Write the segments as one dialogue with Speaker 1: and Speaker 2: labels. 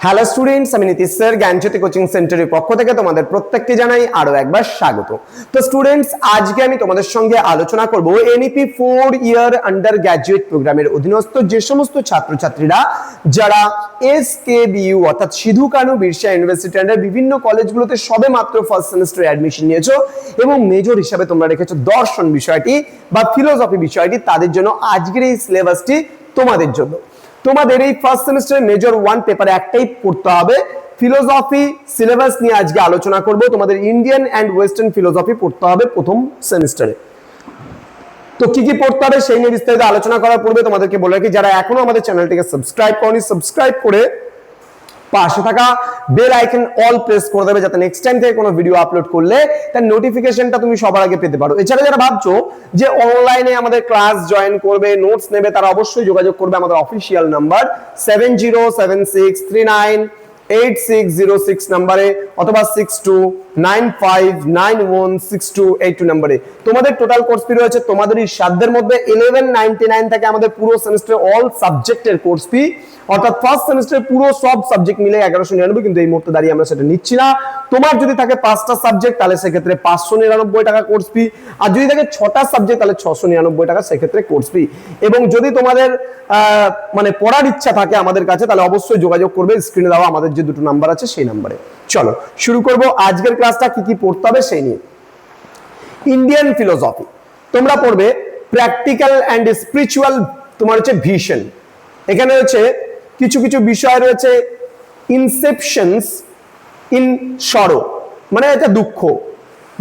Speaker 1: Hello students, আমি Nitish sir জ্ঞানজ্যোতি coaching সেন্টারের পক্ষ থেকে তোমাদের প্রত্যেককে জানাই আরো একবার স্বাগত। তো স্টুডেন্টস, আজকে আমি তোমাদের সঙ্গে আলোচনা করব এনইপি 4 ইয়ার আন্ডার গ্র্যাজুয়েট প্রোগ্রামের অধীনস্থ যে সমস্ত ছাত্রছাত্রীরা যারা এসকেবিইউ অর্থাৎ সিধু কানু বিরসা ইউনিভার্সিটি আন্ডার বিভিন্ন কলেজগুলোতে সবেমাত্র ফার্স্ট সেমিস্টারে অ্যাডমিশন নিয়েছো এবং মেজর হিসাবে তোমরা রেখেছো দর্শন বিষয়টি বা ফিলোসফি বিষয়টি, তাদের জন্য আজকের এই সিলেবাসটি তোমাদের জন্য। তোমাদের এই ফার্স্ট সেমিস্টারে মেজর 1 পেপারে একটাই পড়তে হবে, ফিলোসফি সিলেবাস নিয়ে আজকে আলোচনা করব। তোমাদের ইন্ডিয়ান এন্ড ওয়েস্টার্ন ফিলোসফি পড়তে হবে প্রথম সেমিস্টারে। তো কি কি পড়তে হবে সেই নিয়ে বিস্তারিত আলোচনা করার পূর্বে তোমাদেরকে বলে রাখি, যারা এখনো আমাদের চ্যানেলটিকে সাবস্ক্রাইব করনি, সাবস্ক্রাইব করে পাশে থাকা বেল আইকন অল প্রেস করে দেবে, যাতে নেক্সট টাইম থেকে কোনো ভিডিও আপলোড করলে তার নোটিফিকেশনটা তুমি সবার আগে পেতে পারো। এছাড়া যারা ভাবছো যে অনলাইনে আমাদের ক্লাস জয়েন করবে, নোটস নেবে, তারা অবশ্যই যোগাযোগ করবে আমাদের অফিসিয়াল নাম্বার 7076398606 নম্বরে অথবা 6295916282 নম্বরে। তোমাদের টোটাল কোর্স ফি রয়েছে তোমাদেরই সাধ্যের মধ্যে 1199 থেকে আমাদের পুরো সেমিস্টার অল সাবজেক্টের কোর্স ফি, অর্থাৎ ফার্স্ট সেমিস্টারে পুরো সব সাবজেক্ট মিলে 1199, কিন্তু এই মুহূর্তে দাঁড়িয়ে আমরা সেটা নিচ্ছি না। তোমার যদি থাকে 5টা সাবজেক্ট তাহলে সেক্ষেত্রে 599 টাকা কোর্স ফি, আর যদি থাকে 6টা সাবজেক্ট তাহলে 699 টাকা সেক্ষেত্রে কোর্স ফি। এবং যদি তোমাদের মানে পড়ার ইচ্ছা থাকে আমাদের কাছে, তাহলে অবশ্যই যোগাযোগ করবে স্ক্রিনে দেওয়া আমাদের যে দুটো নাম্বার আছে সেই নাম্বারে। চলো শুরু করব আজকের ক্লাসটা কি কি পড়তে হবে সেই নিয়ে। ইন্ডিয়ান ফিলোসফি তোমরা পড়বে প্র্যাকটিক্যাল এন্ড স্পিরিচুয়াল, তোমার হচ্ছে ভিশন। এখানে হচ্ছে কিছু কিছু বিষয় রয়েছে, ইনসেপশনস ইন সরো মানে এটা দুঃখ,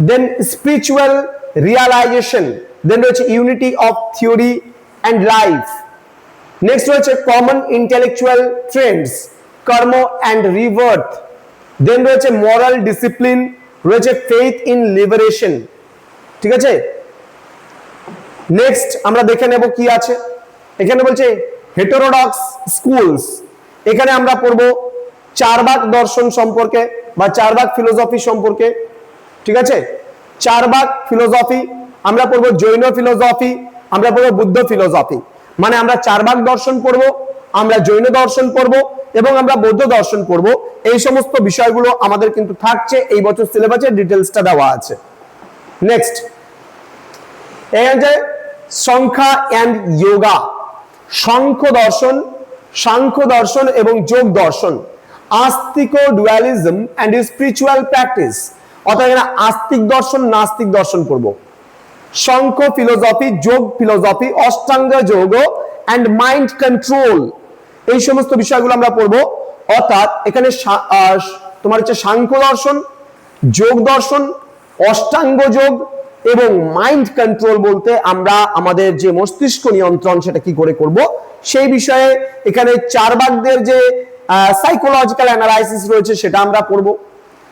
Speaker 1: দেন স্পিরিচুয়াল রিয়ালাইজেশন, দেন রয়েছে unity of theory and life, next রয়েছে কমন ইন্টেলেকচুয়াল ট্রেন্ডস, কর্ম অ্যান্ড রিভার্থ, দেন রয়েছে মরাল ডিসিপ্লিন, রয়েছে ফেইথ ইন লিবারেশন। ঠিক আছে, নেক্সট আমরা দেখে নেব কি আছে। এখানে বলছে হেটেরোডক্স স্কুলস, এখানে আমরা পড়বো চারবাক দর্শন সম্পর্কে বা চারবাক ফিলোসফি সম্পর্কে। ঠিক আছে, চারবাক ফিলোসফি আমরা পড়বো, জৈন ফিলোসফি আমরা পড়বো, বুদ্ধ ফিলোসফি, মানে আমরা চারবাক দর্শন পড়বো, আমরা জৈন দর্শন পড়বো এবং আমরা বৌদ্ধ দর্শন পড়বো। এই সমস্ত বিষয়গুলো আমাদের কিন্তু থাকছে এই বছর সিলেবাসে, ডিটেলসটা দেওয়া আছে। নেক্সট এখানে সংখ্যা এন্ড যোগা, সাংখ্য দর্শন এবং যোগ দর্শন, আস্তিক ডুয়ালিজম এন্ড স্পিরিচুয়াল প্র্যাকটিস, অর্থাৎ এখানে আস্তিক দর্শন নাস্তিক দর্শন পড়ব, সাংখ্য ফিলোসফি, যোগ ফিলোসফি, অষ্টাঙ্গ যোগ এন্ড মাইন্ড কন্ট্রোল, এই সমস্ত বিষয়গুলো আমরা পড়ব। অর্থাৎ এখানে তোমার হচ্ছে সাংখ্য দর্শন, যোগ দর্শন, অষ্টাঙ্গ যোগ এবং মাইন্ড কন্ট্রোল বলতে আমরা আমাদের যে মস্তিষ্ক নিয়ন্ত্রণ সেটা কি করে করব সেই বিষয়ে এখানে চারবাকদের যে সাইকোলজিক্যাল অ্যানালাইসিস রয়েছে সেটা আমরা পড়ব।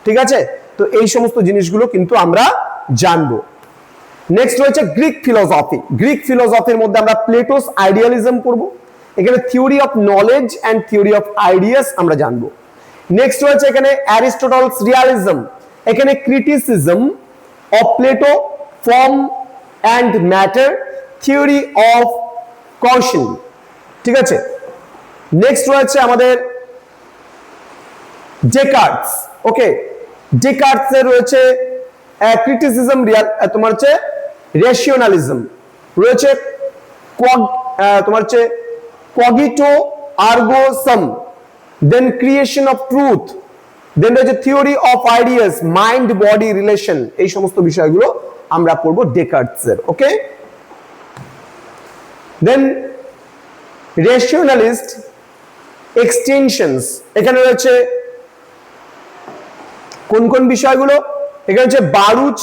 Speaker 1: ঠিক আছে, তো এই সমস্ত জিনিসগুলো কিন্তু আমরা জানবো। নেক্সট রয়েছে গ্রিক ফিলোসফি। গ্রিক ফিলোসফির মধ্যে আমরা প্লেটোস আইডিয়ালিজম পড়ব, এখানে theory of knowledge and theory of ideas আমরা জানবো। নেক্সট রয়েছে এখানে অ্যারিস্টটলস রিয়ালিজম, এখানে criticism of Plato, form and matter, theory of causation. ঠিক আছে, নেক্সট রয়েছে আমাদের ডেকার্টস। ওকে, ডেকার্টস এর রয়েছে ক্রিটিসিজম, তোমার হচ্ছে রেশনালিজম, রয়েছে তোমার হচ্ছে কগিটো আর্গো সাম, দেন ক্রিয়েশন অফ ট্রুথ, দেন রয়েছে theory of ideas, mind body relation. এই সমস্ত বিষয়গুলো আমরা পড়বো ডেকার্টস এর। ওকে, দেন রেশনালিস্ট এক্সটেনশনস, এখানে রয়েছে কোন কোন বিষয়গুলো, এখানে হচ্ছে বারুচ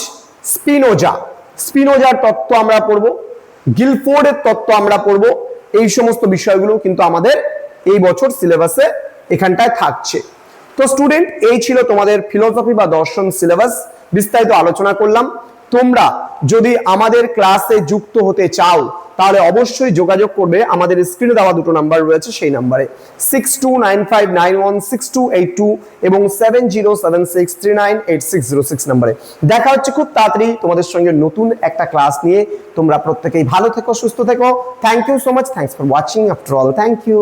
Speaker 1: স্পিনোজার তত্ত্ব আমরা পড়বো, গিলফোর্ডের তত্ত্ব আমরা পড়বো। এই সমস্ত বিষয়গুলো কিন্তু আমাদের এই বছর সিলেবাসে এখানটায় থাকছে। তো স্টুডেন্ট, এই ছিল তোমাদের ফিলোসফি বা দর্শন সিলেবাস, বিস্তারিত আলোচনা করলাম। তোমরা যদি আমাদের ক্লাসে যুক্ত হতে চাও তাহলে অবশ্যই যোগাযোগ করবে আমাদের স্ক্রিনে দেওয়া দুটো নাম্বার রয়েছে সেই নাম্বারে 6295916282 এবং 7076398606 নম্বরে। দেখা হচ্ছে খুব তাড়াতাড়ি তোমাদের সঙ্গে নতুন একটা ক্লাস নিয়ে। তোমরা প্রত্যেকেই ভালো থেকো, সুস্থ থেকো। Thank you so much, thanks for watching after all, thank you.